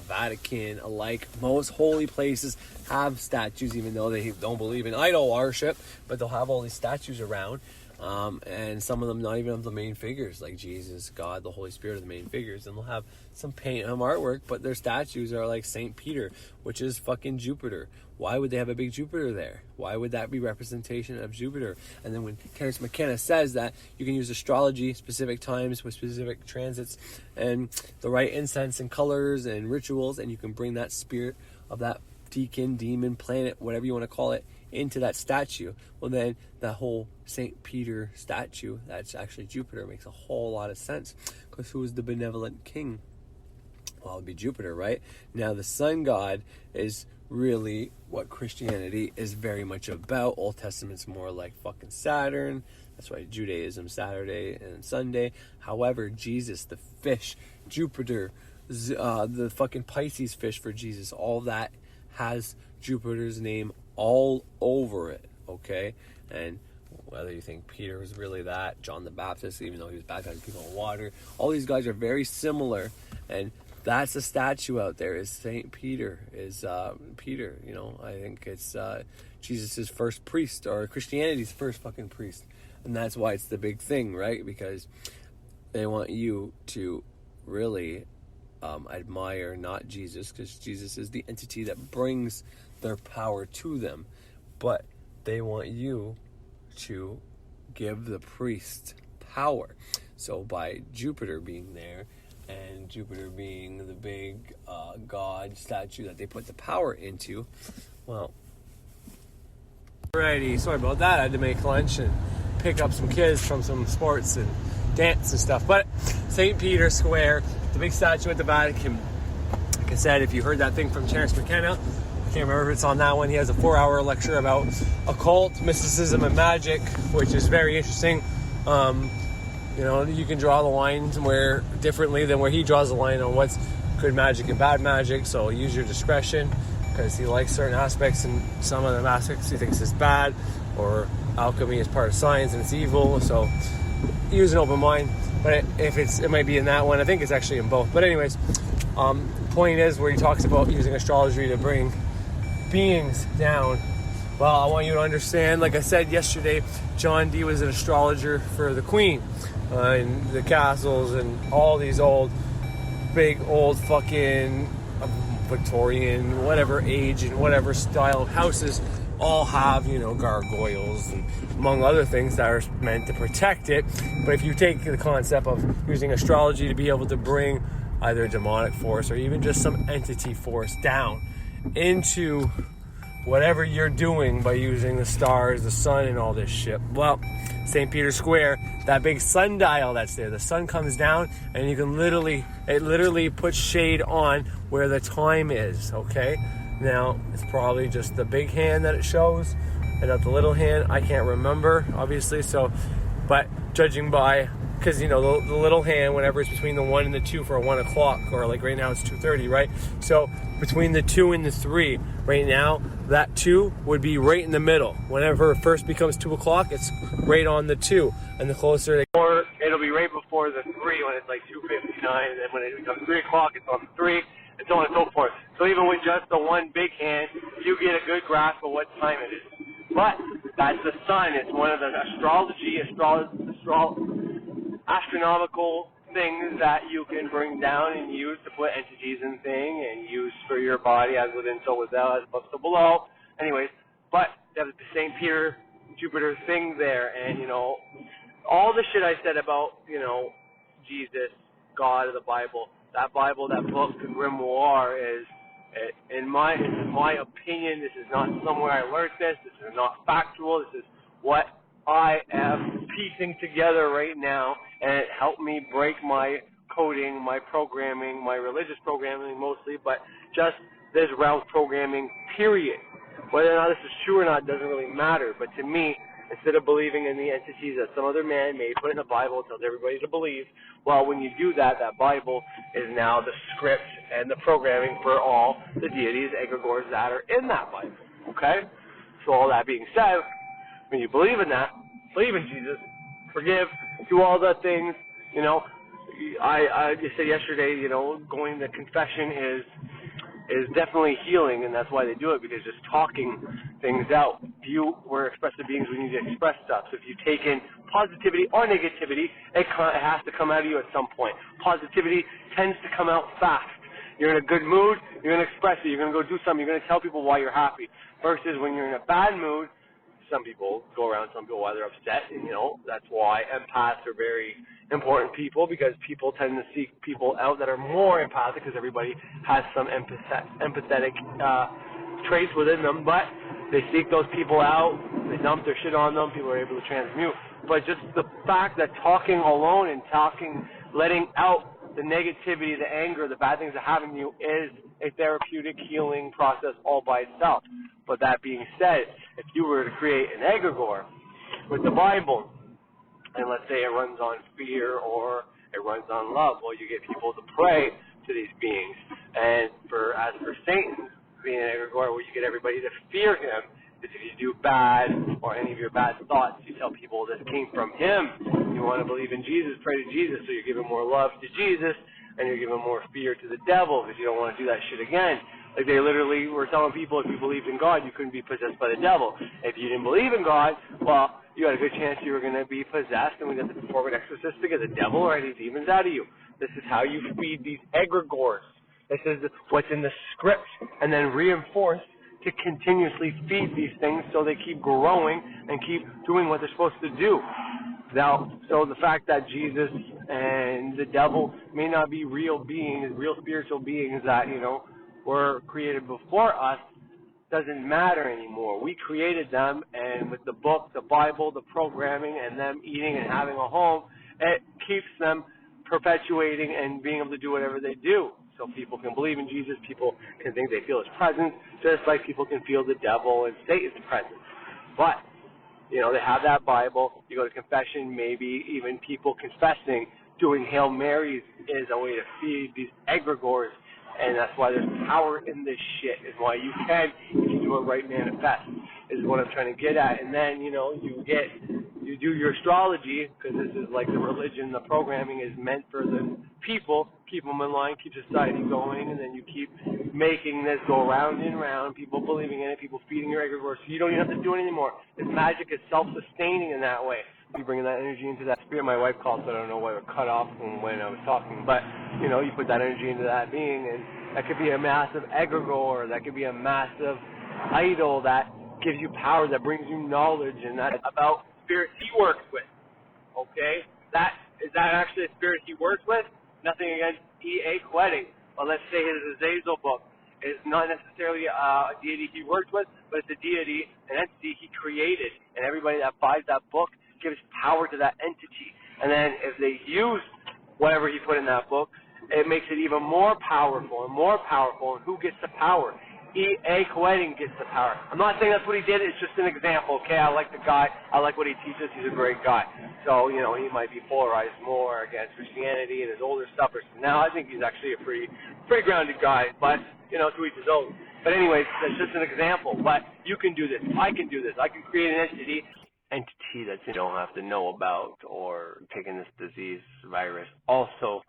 Vatican, alike, most holy places have statues, even though they don't believe in idol worship, but they'll have all these statues around. And some of them not even of the main figures, like Jesus, God, the Holy Spirit are the main figures, and they'll have some paint artwork, but their statues are like St. Peter, which is fucking Jupiter. Why would they have a big Jupiter there? Why would that be representation of Jupiter? And then when Terence McKenna says that you can use astrology specific times with specific transits and the right incense and colors and rituals, and you can bring that spirit of that deacon, demon, planet, whatever you want to call it, into that statue, well then that whole St. Peter statue, that's actually Jupiter, makes a whole lot of sense, because who is the benevolent king? Well, it would be Jupiter, right? Now the sun god is really what Christianity is very much about. Old Testament's more like fucking Saturn. That's why Judaism, Saturday and Sunday. However, Jesus, the fish, Jupiter, the fucking Pisces fish for Jesus, all that has Jupiter's name all over it, okay? And whether you think Peter was really that, John the Baptist, even though he was baptizing people in water, all these guys are very similar, and that's a statue out there, is St. Peter, is Peter, I think it's Jesus' first priest, or Christianity's first fucking priest, and that's why it's the big thing, right? Because they want you to really admire not Jesus, because Jesus is the entity that brings their power to them, but they want you to give the priest power. So by Jupiter being there, and Jupiter being the big god statue that they put the power into, well, alrighty, sorry about that. I had to make lunch and pick up some kids from some sports and dance and stuff. But St. Peter's Square, the big statue at the Vatican, like I said, if you heard that thing from Terence McKenna, I can't remember if it's on that one. He has a 4-hour lecture about occult, mysticism, and magic, which is very interesting. You can draw the lines where differently than where he draws the line on what's good magic and bad magic. So use your discretion, because he likes certain aspects, and some of the aspects he thinks is bad, or alchemy is part of science and it's evil. So use an open mind. But if it might be in that one. I think it's actually in both. But anyways, point is where he talks about using astrology to bring beings down. Well, I want you to understand, like I said yesterday, John Dee was an astrologer for the Queen, and the castles, and all these big old fucking Victorian, whatever age and whatever style of houses all have, gargoyles and among other things that are meant to protect it. But if you take the concept of using astrology to be able to bring either a demonic force or even just some entity force down into whatever you're doing by using the stars, the sun, and all this shit. Well, St. Peter's Square, that big sundial that's there, the sun comes down, and it literally puts shade on where the time is, okay? Now, it's probably just the big hand that it shows, and not the little hand. I can't remember, obviously, but judging by because you know the little hand, whenever it's between the 1 and the 2 for 1 o'clock, or like right now it's 2:30, right? So between the 2 and the 3, right now that 2 would be right in the middle. Whenever it first becomes 2 o'clock, it's right on the 2, and the closer they, or it'll be right before the 3 when it's like 2:59, and then when it becomes 3 o'clock, it's on the 3, and so on and so forth. So even with just the one big hand, you get a good grasp of what time it is. But that's the sun. It's one of the astronomical things that you can bring down and use to put entities in thing and use for your body, as within, so without, as above, so below. Anyways, but they have the St. Peter, Jupiter thing there, and, you know, all the shit I said about, you know, Jesus, God of the Bible, that book, the grimoire, is, in my opinion, this is not somewhere I learned this. This is not factual. This is what I am piecing together right now, and it helped me break my coding, my programming, my religious programming mostly, but just this realm programming, period. Whether or not this is true or not doesn't really matter, but to me, instead of believing in the entities that some other man may put in the Bible and tells everybody to believe, well, when you do that, that Bible is now the script and the programming for all the deities, egregores that are in that Bible, okay? So all that being said, when you believe in that, believe in Jesus, forgive, do all the things, you know, I just said yesterday, you know, going to confession is definitely healing, and that's why they do it, because just talking things out. We're expressive beings, we need to express stuff. So if you take in positivity or negativity, it has to come out of you at some point. Positivity tends to come out fast. You're in a good mood, you're going to express it, you're going to go do something, you're going to tell people why you're happy. Versus when you're in a bad mood, some people go around, some people why they're upset, and, you know, that's why empaths are very important people, because people tend to seek people out that are more empathic, because everybody has some empathetic traits within them, but they seek those people out, they dump their shit on them, people are able to transmute. But just the fact that talking alone and letting out the negativity, the anger, the bad things that happen to you is a therapeutic healing process all by itself. But that being said, if you were to create an egregore with the Bible, and let's say it runs on fear or it runs on love, well, you get people to pray to these beings. And as for Satan being an egregore, where you get everybody to fear him, is if you do bad or any of your bad thoughts, you tell people this came from him. You want to believe in Jesus, pray to Jesus, so you're giving more love to Jesus, and you're giving more fear to the devil, because you don't want to do that shit again. Like they literally were telling people, if you believed in God, you couldn't be possessed by the devil. If you didn't believe in God, well, you had a good chance you were going to be possessed, and we got to perform an exorcism to get the devil or any demons out of you. This is how you feed these egregores. This is what's in the script, and then reinforced to continuously feed these things so they keep growing and keep doing what they're supposed to do. Now, so the fact that Jesus and the devil may not be real beings, real spiritual beings that, you know, were created before us, doesn't matter anymore. We created them, and with the book, the Bible, the programming, and them eating and having a home, it keeps them perpetuating and being able to do whatever they do. So people can believe in Jesus, people can think they feel his presence, just like people can feel the devil and Satan's presence. But, you know, they have that Bible. You go to confession, maybe even people confessing, doing Hail Marys is a way to feed these egregores. And that's why there's power in this shit, is why you can, if you do it right, manifest, is what I'm trying to get at. And then, you know, you do your astrology, because this is like the religion, the programming is meant for the people, keep them in line, keep society going, and then you keep making this go round and round, people believing in it, people feeding your egregores, so you don't even have to do it anymore. This magic is self-sustaining in that way. You bring that energy into that spirit. My wife called, so I don't know why it cut off when I was talking, but, you know, you put that energy into that being, and that could be a massive egregore, that could be a massive idol that gives you power, that brings you knowledge, and that's about spirit he works with, okay? Is that actually a spirit he works with? Nothing against E.A. Quetting, but let's say his Azazel book is not necessarily a deity he works with, but it's a deity, an entity he created, and everybody that buys that book gives power to that entity. And then if they use whatever he put in that book, it makes it even more powerful, and who gets the power? co-editing gets the power. I'm not saying that's what he did. It's just an example, okay? I like the guy. I like what he teaches. He's a great guy. So, you know, he might be polarized more against Christianity and his older stuff. Now, I think he's actually a pretty grounded guy. But, you know, to each his own. But anyways, that's just an example. But you can do this. I can do this. I can create an entity that you don't have to know about, or taking this disease, virus, also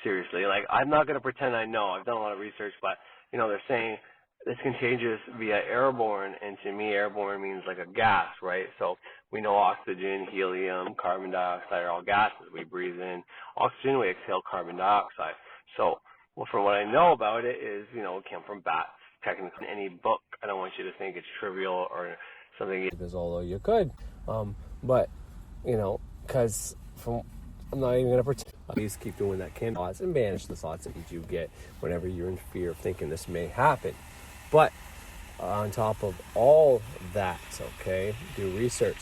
seriously. Like, I'm not going to pretend I know. I've done a lot of research, but, you know, they're saying it's contagious via airborne, and to me, airborne means like a gas, right? So we know oxygen, helium, carbon dioxide are all gases. We breathe in oxygen, we exhale carbon dioxide. So, well, from what I know about it is, you know, it came from bats. Technically, in any book, I don't want you to think it's trivial or something. Although you could, but, you know, because I'm not even going to pretend. Please keep doing that thoughts and banish the thoughts that you do get whenever you're in fear of thinking this may happen. But on top of all that, okay, do research.